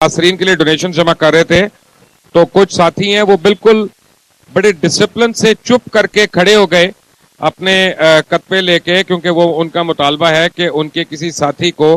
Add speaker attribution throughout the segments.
Speaker 1: नासरीन के लिए डोनेशन जमा कर रहे थे तो कुछ साथी हैं वो बिल्कुल बड़े डिसिप्लिन से चुप करके खड़े हो गए अपने कत्वे लेके, क्योंकि वो उनका मुतालबा है कि उनके किसी साथी को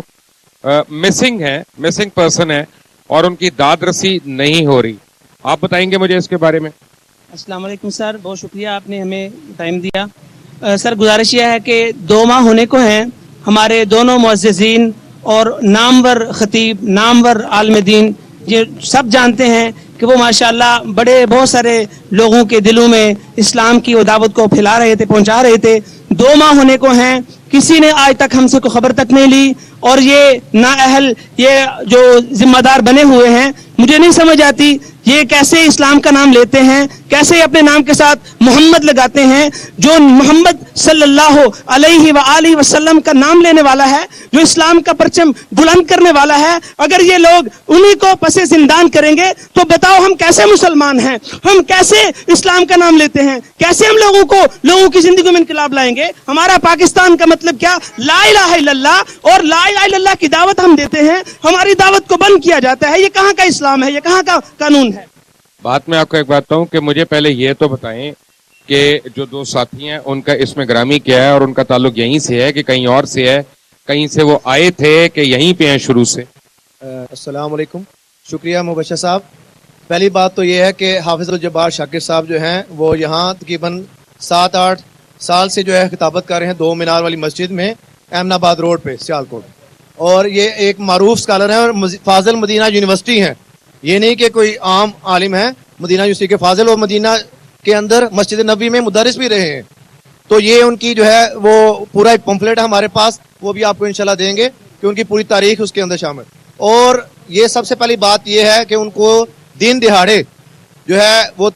Speaker 1: मिसिंग पर्सन है और उनकी दाद रसी नहीं हो रही। आप बताएंगे मुझे इसके बारे में।
Speaker 2: अस्सलाम वालेकुम सर, बहुत शुक्रिया आपने हमें टाइम दिया। सर गुजारिश यह है कि 2 माह होने को हैं, हमारे दोनों मुअज़्ज़िज़ीन और नामवर खतीब, नामवर आलिम दीन, ये सब जानते हैं कि वो माशाअल्लाह बहुत सारे लोगों के दिलों में इस्लाम की वो दावत को फैला रहे थे, पहुंचा रहे थे। 2 माह होने को हैं, किसी ने आज तक हमसे कोई खबर तक नहीं ली, और ये नाअहल, ये जो जिम्मेदार बने हुए हैं, मुझे नहीं समझ आती ये कैसे इस्लाम का नाम लेते हैं, कैसे अपने नाम के साथ मोहम्मद लगाते हैं, जो मोहम्मद सल्लल्लाहु अलैहि वसल्लम का नाम लेने वाला है, जो इस्लाम का परचम बुलंद करने वाला है। अगर ये लोग उन्हीं को पसे जिंदान करेंगे तो बताओ हम कैसे मुसलमान हैं, हम कैसे इस्लाम का नाम लेते हैं, कैसे हम लोगों की जिंदगी में इनकलाब लाएंगे। हमारा पाकिस्तान का मतलब क्या, ला इलाहा इल्लल्लाह, और ला इलाहा इल्लल्लाह की दावत हम देते हैं, हमारी दावत को बंद किया जाता है। ये कहाँ का इस्लाम है, ये कहाँ का कानून है।
Speaker 1: बात में आपको एक बात बताऊं कि मुझे पहले ये तो बताएं कि जो 2 साथी हैं उनका इसमें ग्रामी क्या है और उनका ताल्लुक यहीं से है कि कहीं और से है, कहीं से वो आए थे कि यहीं पे हैं शुरू से।
Speaker 3: अस्सलाम वालेकुम, शुक्रिया मुबश्शिर साहब। पहली बात तो ये है कि हाफिज़ुल जब्बार शाकिर साहब जो हैं वो यहाँ तकरीबन 7-8 साल से जो है खिताबत कर रहे हैं 2 मीनार वाली मस्जिद में, अहमदाबाद रोड पे, सियालकोट। और ये एक मारूफ स्कॉलर हैं और फाजिल मदीना यूनिवर्सिटी हैं, ये नहीं कि कोई आम आलिम है, मदीना यूनिवर्सिटी के फाजिल, और मदीना के अंदर मस्जिद नबी में मुदर्रिस भी रहे हैं। तो ये उनकी जो है वो पूरा एक पम्फलेट है हमारे पास, वो भी आपको इंशाल्लाह देंगे कि उनकी पूरी तारीख उसके अंदर शामिल। और ये सबसे पहली बात ये है कि उनको दिन दिहाड़े जो है वो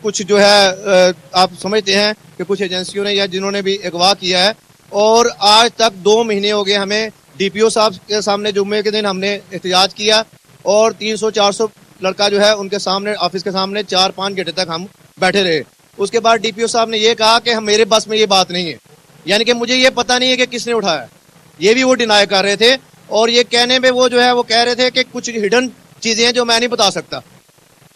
Speaker 3: कुछ जो है आप समझते हैं कि कुछ एजेंसियों ने या जिन्होंने भी अगवा किया है, और आज तक 2 महीने हो गए हमें DPO साहब के सामने जुम्मे के दिन हमने एहतजाज किया, और 300-400 लड़का जो है उनके सामने, ऑफिस के सामने 4-5 घंटे तक हम बैठे रहे। उसके बाद DPO साहब ने ये कहा कि हम मेरे बस में ये बात नहीं है, यानी कि मुझे ये पता नहीं है कि किसने उठाया, ये भी वो डिनाई कर रहे थे। और ये कहने में वो जो है वो कह रहे थे कि कुछ हिडन चीजें हैं जो मैं नहीं बता सकता,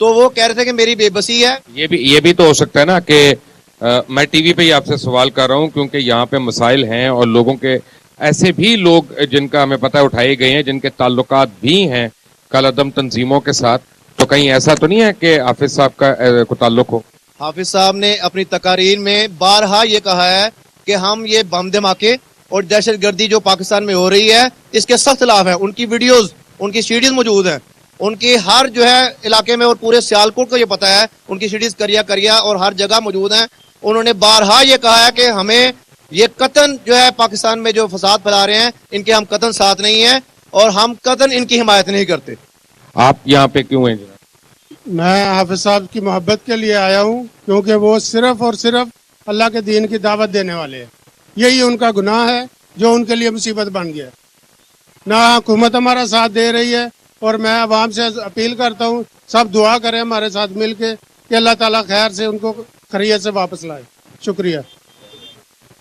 Speaker 3: तो वो कह रहे थे कि मेरी बेबसी है।
Speaker 1: ये भी तो हो सकता है ना कि मैं टीवी पे ही आपसे सवाल कर रहा हूँ, क्योंकि यहाँ पे मसाइल हैं और लोगों के ऐसे भी लोग जिनका हमें पता है उठाए गए हैं, जिनके ताल्लुकात भी हैं कलअदम तंजीमों के साथ। तो कहीं ऐसा तो नहीं है कि हाफिज साहब का को ताल्लुक हो?
Speaker 3: हाफिज साहब ने अपनी तकारीर में बारहा ये कहा है कि हम ये बम धमाके और दहशतगर्दी जो पाकिस्तान में हो रही है इसके सख्त खिलाफ है। उनकी वीडियोस, उनकी सीडीज मौजूद हैं, उनकी हर जो है इलाके में, और पूरे सियालकोट को ये पता है, उनकी सीडीज करिया और हर जगह मौजूद हैं। उन्होंने बारहा ये कहा है कि हमें ये कतन जो है पाकिस्तान में जो फसाद फैला रहे हैं इनके हम कतन साथ नहीं है, और हम कतन इनकी हिमायत नहीं करते।
Speaker 1: आप यहाँ पे क्यों हैं?
Speaker 4: मैं हाफिज साहब की मोहब्बत के लिए आया हूँ, क्योंकि वो सिर्फ और सिर्फ अल्लाह के दीन की दावत देने वाले हैं। यही उनका गुनाह है जो उनके लिए मुसीबत बन गया। ना हुकूमत हमारा साथ दे रही है, और मैं आवाम से अपील करता हूँ सब दुआ करें हमारे साथ मिल के कि अल्लाह ताला खैर से उनको खैरियत से वापस लाए। शुक्रिया।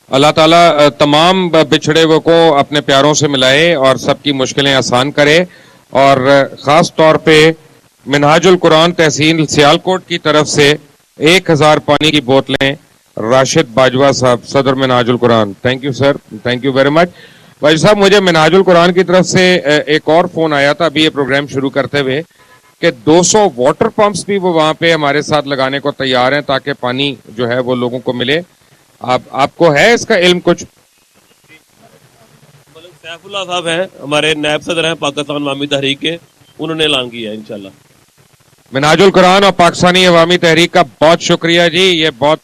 Speaker 1: अल्लाह ताला तमाम बिछड़े हुए को अपने प्यारों से मिलाए और सबकी मुश्किलें आसान करे, और ख़ास तौर पे मिनहाजुल कुरान तहसील सियालकोट की तरफ से 1000 पानी की बोतलें राशिद बाजवा साहब, सदर Minhajul Quran. Thank you sir, thank you very much. भाई साहब, मुझे मिनहाजुल कुरान की तरफ से एक और फोन आया था अभी ये प्रोग्राम शुरू करते हुए कि 200 वाटर पंप्स भी वो वहाँ पे हमारे साथ लगाने को तैयार हैं ताकि पानी जो है वो लोगों को मिले। आपको है इसका इल्म कुछ?
Speaker 5: सैफुल्लाह साहब हैं, हमारे नायब सदर हैं पाकिस्तान अवामी तहरीक के, उन्होंने ऐलान किया है इंशाल्लाह।
Speaker 1: मिनहाजुल कुरान और पाकिस्तानी अवामी तहरीक का बहुत शुक्रिया जी। ये बहुत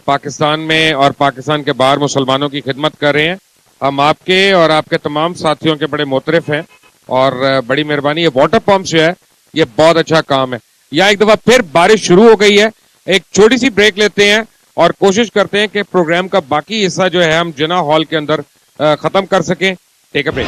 Speaker 1: पाकिस्तान में और पाकिस्तान के बाहर मुसलमानों की खिदमत कर रहे हैं। हम आपके और आपके तमाम साथियों के बड़े मोतरफ हैं और बड़ी मेहरबानी। ये वाटर पंप जो है ये बहुत अच्छा काम है। यहाँ एक दफा फिर बारिश शुरू हो गई है, एक छोटी सी ब्रेक लेते हैं और कोशिश करते हैं कि प्रोग्राम का बाकी हिस्सा जो है हम जिना हॉल के अंदर खत्म कर सकें। Take a break.